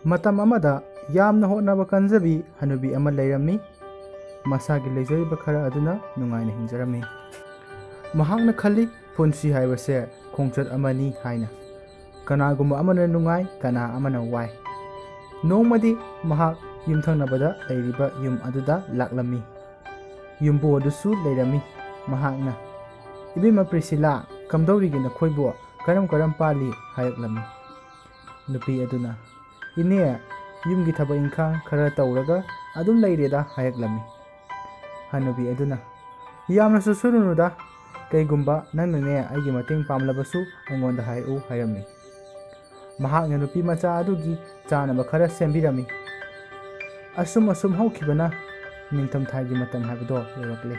ꯃꯇꯝ ꯑꯃꯗ ꯌꯥꯝꯅ ꯍꯣꯠꯅꯕ ꯀꯟꯖꯕꯤ ꯍꯅꯨꯕꯤ ꯑꯃ ꯂꯩꯔꯝꯃꯤ꯫ ꯃꯁꯥꯒꯤ ꯂꯩꯖꯔꯤꯕ ꯈꯔ ꯑꯗꯨꯅ ꯅꯨꯡꯉꯥꯏꯅ ꯍꯤꯡꯖꯔꯝꯃꯤ꯫ ꯃꯍꯥꯛꯅ ꯈꯜꯂꯤ ꯄꯨꯟꯁꯤ ꯍꯥꯏꯕꯁꯦ ꯈꯣꯡꯆꯠ ꯑꯃꯅꯤ ꯍꯥꯏꯅ꯫ ꯀꯅꯥꯒꯨꯝꯕ ꯑꯃꯅ ꯅꯨꯡꯉꯥꯏ, ꯀꯅꯥ ꯑꯃꯅ ꯋꯥꯏ꯫ ꯅꯣꯡꯃꯗꯤ ꯃꯍꯥꯛ ꯌꯨꯝꯊꯪꯅꯕꯗ ꯂꯩꯔꯤꯕ ꯌꯨꯝ ꯑꯗꯨꯗ ꯂꯥꯛꯂꯝꯃꯤ꯫ ꯌꯨꯝꯕꯨ ꯑꯗꯨꯁꯨ ꯂꯩꯔꯝꯃꯤ꯫ ꯃꯍꯥꯛꯅ "ꯏꯕꯦꯝꯃ ꯄ꯭ꯔꯤꯁꯤꯂꯥ, ꯀꯝꯗꯧꯔꯤꯒꯦ ꯅꯈꯣꯏꯕꯨ? ꯀꯔꯝ ꯀꯔꯝ ꯄꯥꯜꯂꯤ?" ꯍꯥꯏꯔꯛꯂꯝꯃꯤ꯫ ꯅꯨꯄꯤ ꯑꯗꯨꯅ "ꯏꯅꯦ, ꯌꯨꯝꯒꯤ ꯊꯕꯛ ꯏꯟꯈꯥꯡ ꯈꯔ ꯇꯧꯔꯒ ꯑꯗꯨꯝ ꯂꯩꯔꯦꯗ" ꯍꯥꯏꯔꯛꯂꯝꯃꯤ꯫ ꯍꯅꯨꯕꯤ ꯑꯗꯨꯅ "ꯌꯥꯝꯅꯁꯨ ꯁꯨꯔꯨꯅꯨꯗ, ꯀꯩꯒꯨꯝꯕ ꯅꯪꯅꯅꯦ ꯑꯩꯒꯤ ꯃꯇꯦꯡ ꯄꯥꯝꯂꯕꯁꯨ ꯑꯩꯉꯣꯟꯗ ꯍꯥꯏꯔꯛꯎ" ꯍꯥꯏꯔꯝꯃꯤ꯫ ꯃꯍꯥꯛꯅ ꯅꯨꯄꯤ ꯃꯆꯥ ꯑꯗꯨꯒꯤ ꯆꯥꯅꯕ ꯈꯔ ꯁꯦꯝꯕꯤꯔꯝꯃꯤ꯫ ꯑꯁꯨꯝ ꯍꯧꯈꯤꯕꯅ ꯅꯤꯡꯊꯝꯊꯥꯒꯤ ꯃꯇꯝ ꯍꯥꯏꯕꯗꯣ ꯌꯧꯔꯛꯂꯦ꯫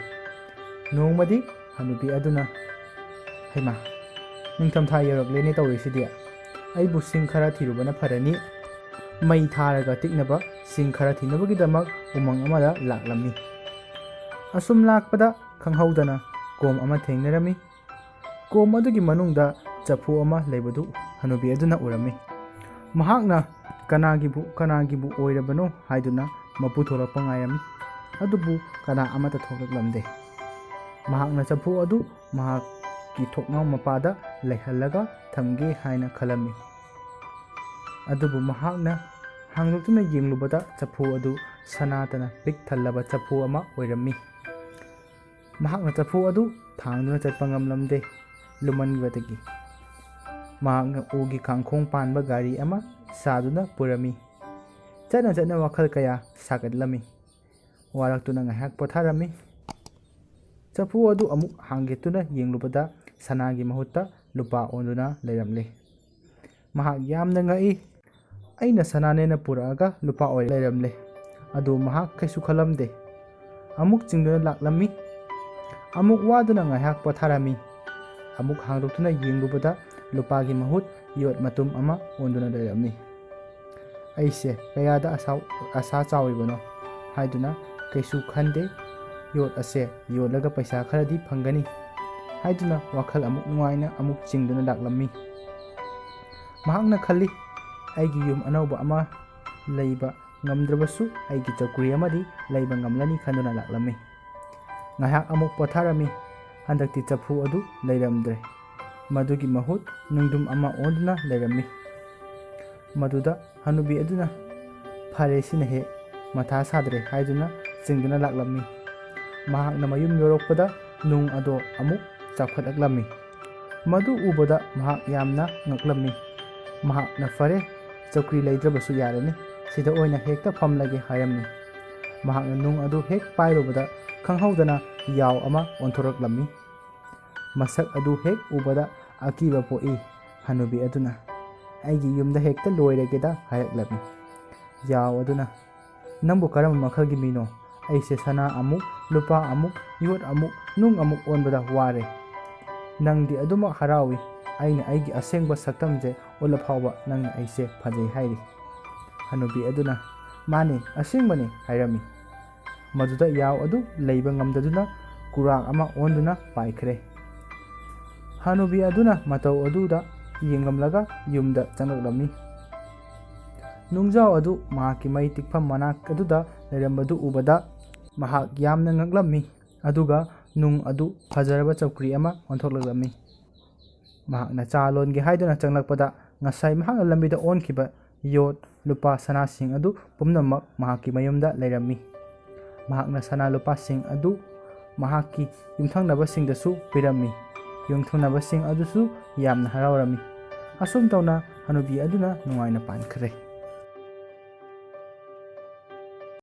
ꯅꯣꯡꯃꯗꯤ ꯍꯅꯨꯕꯤ ꯑꯗꯨꯅ "ꯍꯩꯃꯥ, ꯅꯤꯡꯊꯝꯊꯥ ꯌꯧꯔꯛꯂꯦꯅꯦ ꯇꯧꯔꯤꯁꯤꯗꯤ! ꯑꯩꯕꯨ ꯁꯤꯡ ꯈꯔ ꯊꯤꯔꯨꯕꯅ ꯐꯔꯅꯤ"꯫ ꯃꯩ ꯊꯥꯔꯒ ꯇꯤꯛꯅꯕ ꯁꯤꯡ ꯈꯔ ꯊꯤꯅꯕꯒꯤꯗꯃꯛ ꯎꯃꯪ ꯑꯃꯗ ꯂꯥꯛꯂꯝꯃꯤ꯫ ꯑꯁꯨꯝ ꯂꯥꯛꯄꯗ ꯈꯪꯍꯧꯗꯅ ꯀꯣꯝ ꯑꯃ ꯊꯦꯡꯅꯔꯝꯃꯤ꯫ ꯀꯣꯝ ꯑꯗꯨꯒꯤ ꯃꯅꯨꯡꯗ ꯆꯐꯨ ꯑꯃ ꯂꯩꯕꯗꯨ ꯍꯅꯨꯕꯤ ꯑꯗꯨꯅ ꯎꯔꯝꯃꯤ꯫ ꯃꯍꯥꯛꯅ ꯀꯅꯥꯒꯤꯕꯨ ꯑꯣꯏꯔꯕꯅꯣ ꯍꯥꯏꯗꯨꯅ ꯃꯄꯨ ꯊꯣꯛꯂꯛꯄ ꯉꯥꯏꯔꯝꯃꯤ꯫ ꯑꯗꯨꯕꯨ ꯀꯅꯥ ꯑꯃꯠꯇ ꯊꯣꯛꯂꯛꯂꯝꯗꯦ꯫ ꯃꯍꯥꯛꯅ ꯆꯐꯨ ꯑꯗꯨ ꯃꯍꯥꯛꯀꯤ ꯊꯣꯡꯅꯥꯎ ꯃꯄꯥꯗ ꯂꯩꯍꯜꯂꯒ ꯊꯝꯒꯦ ꯍꯥꯏꯅ ꯈꯜꯂꯝꯃꯤ꯫ ꯑꯗꯨꯕꯨ ꯃꯍꯥꯛꯅ ꯍꯥꯡꯗꯣꯛꯇꯨꯅ ꯌꯦꯡꯂꯨꯕꯗ ꯆꯐꯨ ꯑꯗꯨ ꯁꯅꯥꯇꯅ ꯄꯤꯛ ꯊꯜꯂꯕ ꯆꯐꯨ ꯑꯃ ꯑꯣꯏꯔꯝꯃꯤ꯫ ꯃꯍꯥꯛꯅ ꯆꯐꯨ ꯑꯗꯨ ꯊꯥꯡꯗꯨꯅ ꯆꯠꯄ ꯉꯝꯂꯝꯗꯦ, ꯂꯨꯃꯟꯕꯗꯒꯤ꯫ ꯃꯍꯥꯛꯅ ꯎꯒꯤ ꯀꯥꯡꯈꯣꯡ ꯄꯥꯟꯕ ꯒꯥꯔꯤ ꯑꯃ ꯁꯥꯗꯨꯅ ꯄꯨꯔꯝꯃꯤ꯫ ꯆꯠꯅ ꯋꯥꯈꯜ ꯀꯌꯥ ꯁꯥꯒꯠꯂꯝꯃꯤ꯫ ꯋꯥꯔꯛꯇꯨꯅ ꯉꯥꯏꯍꯥꯛ ꯄꯣꯊꯥꯔꯝꯃꯤ꯫ ꯆꯐꯨ ꯑꯗꯨ ꯑꯃꯨꯛ ꯍꯥꯡꯒꯦꯠꯇꯨꯅ ꯌꯦꯡꯂꯨꯕꯗ ꯁꯅꯥꯒꯤ ꯃꯍꯨꯠꯇ ꯂꯨꯄꯥ ꯑꯣꯟꯗꯨꯅ ꯂꯩꯔꯝꯂꯦ꯫ ꯃꯍꯥꯛ ꯌꯥꯝꯅ ꯉꯛꯏ꯫ ꯑꯩꯅ ꯁꯅꯥꯅꯦꯅ ꯄꯨꯔꯛꯑꯒ ꯂꯨꯄꯥ ꯑꯣꯏꯅ ꯂꯩꯔꯝꯂꯦ꯫ ꯑꯗꯨ ꯃꯍꯥꯛ ꯀꯩꯁꯨ ꯈꯜꯂꯝꯗꯦ꯫ ꯑꯃꯨꯛ ꯆꯤꯡꯗꯨꯅ ꯂꯥꯛꯂꯝꯃꯤ꯫ ꯑꯃꯨꯛ ꯋꯥꯗꯨꯅ ꯉꯥꯏꯍꯥꯛ ꯄꯣꯊꯥꯔꯝꯃꯤ꯫ ꯑꯃꯨꯛ ꯍꯥꯡꯗꯣꯛꯇꯨꯅ ꯌꯦꯡꯂꯨꯕꯗ ꯂꯨꯄꯥꯒꯤ ꯃꯍꯨꯠ ꯌꯣꯠ ꯃꯇꯨꯝ ꯑꯃ ꯑꯣꯟꯗꯨꯅ ꯂꯩꯔꯝꯃꯤ꯫ "ꯑꯩꯁꯦ ꯀꯌꯥꯗ ꯑꯁꯥ ꯆꯥꯎꯔꯤꯕꯅꯣ" ꯍꯥꯏꯗꯨꯅ ꯀꯩꯁꯨ ꯈꯟꯗꯦ, "ꯌꯣꯠ ꯑꯁꯦ ꯌꯣꯜꯂꯒ ꯄꯩꯁꯥ ꯈꯔꯗꯤ ꯐꯪꯒꯅꯤ" ꯍꯥꯏꯗꯨꯅ ꯋꯥꯈꯜ ꯑꯃꯨꯛ ꯅꯨꯡꯉꯥꯏꯅ ꯑꯃꯨꯛ ꯆꯤꯡꯗꯨꯅ ꯂꯥꯛꯂꯝꯃꯤ꯫ ꯃꯍꯥꯛꯅ ꯈꯜꯂꯤ ꯑꯩꯒꯤ ꯌꯨꯝ ꯑꯅꯧꯕ ꯑꯃ ꯂꯩꯕ ꯉꯝꯗ꯭ꯔꯕꯁꯨ ꯑꯩꯒꯤ ꯆꯧꯀ꯭ꯔꯤ ꯑꯃꯗꯤ ꯂꯩꯕ ꯉꯝꯂꯅꯤ ꯈꯟꯗꯨꯅ ꯂꯥꯛꯂꯝꯃꯤ꯫ ꯉꯥꯏꯍꯥꯛ ꯑꯃꯨꯛ ꯄꯣꯊꯥꯔꯝꯃꯤ꯫ ꯍꯟꯗꯛꯇꯤ ꯆꯐꯨ ꯑꯗꯨ ꯂꯩꯔꯝꯗ꯭ꯔꯦ꯫ ꯃꯗꯨꯒꯤ ꯃꯍꯨꯠ ꯅꯨꯡꯗꯨꯝ ꯑꯃ ꯑꯣꯟꯗꯨꯅ ꯂꯩꯔꯝꯃꯤ꯫ ꯃꯗꯨꯗ ꯍꯅꯨꯕꯤ ꯑꯗꯨꯅ "ꯐꯔꯦ ꯁꯤꯅꯍꯦꯛ, ꯃꯊꯥ ꯁꯥꯗ꯭ꯔꯦ" ꯍꯥꯏꯗꯨꯅ ꯆꯤꯡꯗꯨꯅ ꯂꯥꯛꯂꯝꯃꯤ꯫ ꯃꯍꯥꯛꯅ ꯃꯌꯨꯝ ꯌꯧꯔꯛꯄꯗ ꯅꯨꯡ ꯑꯗꯣ ꯑꯃꯨꯛ ꯆꯥꯎꯈꯠꯂꯛꯂꯝꯃꯤ꯫ ꯃꯗꯨ ꯎꯕꯗ ꯃꯍꯥꯛ ꯌꯥꯝꯅ ꯉꯛꯂꯝꯃꯤ꯫ ꯃꯍꯥꯛꯅ "ꯐꯔꯦ, ꯆꯧꯀ꯭ꯔꯤ ꯂꯩꯇ꯭ꯔꯕꯁꯨ ꯌꯥꯔꯅꯤ, ꯁꯤꯗ ꯑꯣꯏꯅ ꯍꯦꯛꯇ ꯐꯝꯂꯒꯦ" ꯍꯥꯏꯔꯝꯃꯤ꯫ ꯃꯍꯥꯛꯅ ꯅꯨꯡ ꯑꯗꯨ ꯍꯦꯛ ꯄꯥꯏꯔꯨꯕꯗ ꯈꯪꯍꯧꯗꯅ ꯌꯥꯎ ꯑꯃ ꯑꯣꯟꯊꯣꯔꯛꯂꯝꯃꯤ꯫ ꯃꯁꯛ ꯑꯗꯨ ꯍꯦꯛ ꯎꯕꯗ ꯑꯀꯤꯕ ꯄꯣꯛꯏ꯫ ꯍꯅꯨꯕꯤ ꯑꯗꯨꯅ "ꯑꯩꯒꯤ ꯌꯨꯝꯗ ꯍꯦꯛꯇ ꯂꯣꯏꯔꯒꯦꯗ" ꯍꯥꯏꯔꯛꯂꯝꯃꯤ꯫ ꯌꯥꯎ ꯑꯗꯨꯅ "ꯅꯪꯕꯨ ꯀꯔꯝꯕ ꯃꯈꯜꯒꯤ ꯃꯤꯅꯣ? ꯑꯩꯁꯦ ꯁꯅꯥ ꯑꯃꯨꯛ, ꯂꯨꯄꯥ ꯑꯃꯨꯛ, ꯌꯣꯠ ꯑꯃꯨꯛ, ꯅꯨꯡ ꯑꯃꯨꯛ ꯑꯣꯟꯕꯗ ꯋꯥꯔꯦ. ꯅꯪꯗꯤ ꯑꯗꯨꯃꯛ ꯍꯔꯥꯎꯏ. ꯑꯩꯅ ꯑꯩꯒꯤ ꯑꯁꯦꯡꯕ ꯁꯛꯇꯝꯁꯦ ꯎꯠꯂꯐꯥꯎꯕ ꯅꯪꯅ ꯑꯩꯁꯦ ꯐꯖꯩ ꯍꯥꯏꯔꯤ." ꯍꯅꯨꯕꯤ ꯑꯗꯨꯅ "ꯃꯥꯅꯤ, ꯑꯁꯦꯡꯕꯅꯤ" ꯍꯥꯏꯔꯝꯃꯤ꯫ ꯃꯗꯨꯗ ꯌꯥꯎ ꯑꯗꯨ ꯂꯩꯕ ꯉꯝꯗꯗꯨꯅ ꯀꯨꯔꯥꯛ ꯑꯃ ꯑꯣꯟꯗꯨꯅ ꯄꯥꯏꯈ꯭ꯔꯦ꯫ ꯍꯅꯨꯕꯤ ꯑꯗꯨꯅ ꯃꯇꯧ ꯑꯗꯨꯗ ꯌꯦꯡꯂꯝꯂꯒ ꯌꯨꯝꯗ ꯆꯪꯂꯛꯂꯝꯃꯤ꯫ ꯅꯨꯡꯖꯥꯎ ꯑꯗꯨ ꯃꯍꯥꯛꯀꯤ ꯃꯩ ꯇꯤꯛꯐꯝ ꯃꯅꯥꯛ ꯑꯗꯨꯗ ꯂꯩꯔꯝꯕꯗꯨ ꯎꯕꯗ ꯃꯍꯥꯛ ꯌꯥꯝꯅ ꯉꯛꯂꯝꯃꯤ꯫ ꯑꯗꯨꯒ ꯅꯨꯡ ꯑꯗꯨ ꯐꯖꯔꯕ ꯆꯧꯀ꯭ꯔꯤ ꯑꯃ ꯑꯣꯟꯊꯣꯛꯂꯛꯂꯝꯃꯤ꯫ ꯃꯍꯥꯛꯅ ꯆꯥ ꯂꯣꯟꯒꯦ ꯍꯥꯏꯗꯨꯅ ꯆꯪꯂꯛꯄꯗ ꯉꯁꯥꯏ ꯃꯍꯥꯛꯅ ꯂꯝꯕꯤꯗ ꯑꯣꯟꯈꯤꯕ ꯌꯣꯠ, ꯂꯨꯄꯥ, ꯁꯅꯥꯁꯤꯡ ꯑꯗꯨ ꯄꯨꯝꯅꯃꯛ ꯃꯍꯥꯛꯀꯤ ꯃꯌꯨꯝꯗ ꯂꯩꯔꯝꯃꯤ꯫ ꯃꯍꯥꯛꯅ ꯁꯅꯥ ꯂꯨꯄꯥꯁꯤꯡ ꯑꯗꯨ ꯃꯍꯥꯛꯀꯤ ꯌꯨꯝꯊꯪꯅꯕꯁꯤꯡꯗꯁꯨ ꯄꯤꯔꯝꯃꯤ꯫ ꯌꯨꯝꯊꯪꯅꯕꯁꯤꯡ ꯑꯗꯨꯁꯨ ꯌꯥꯝꯅ ꯍꯔꯥꯎꯔꯝꯃꯤ꯫ ꯑꯁꯨꯝ ꯇꯧꯅ ꯍꯅꯨꯕꯤ ꯑꯗꯨꯅ ꯅꯨꯡꯉꯥꯏꯅ ꯄꯥꯟꯈ꯭ꯔꯦ꯫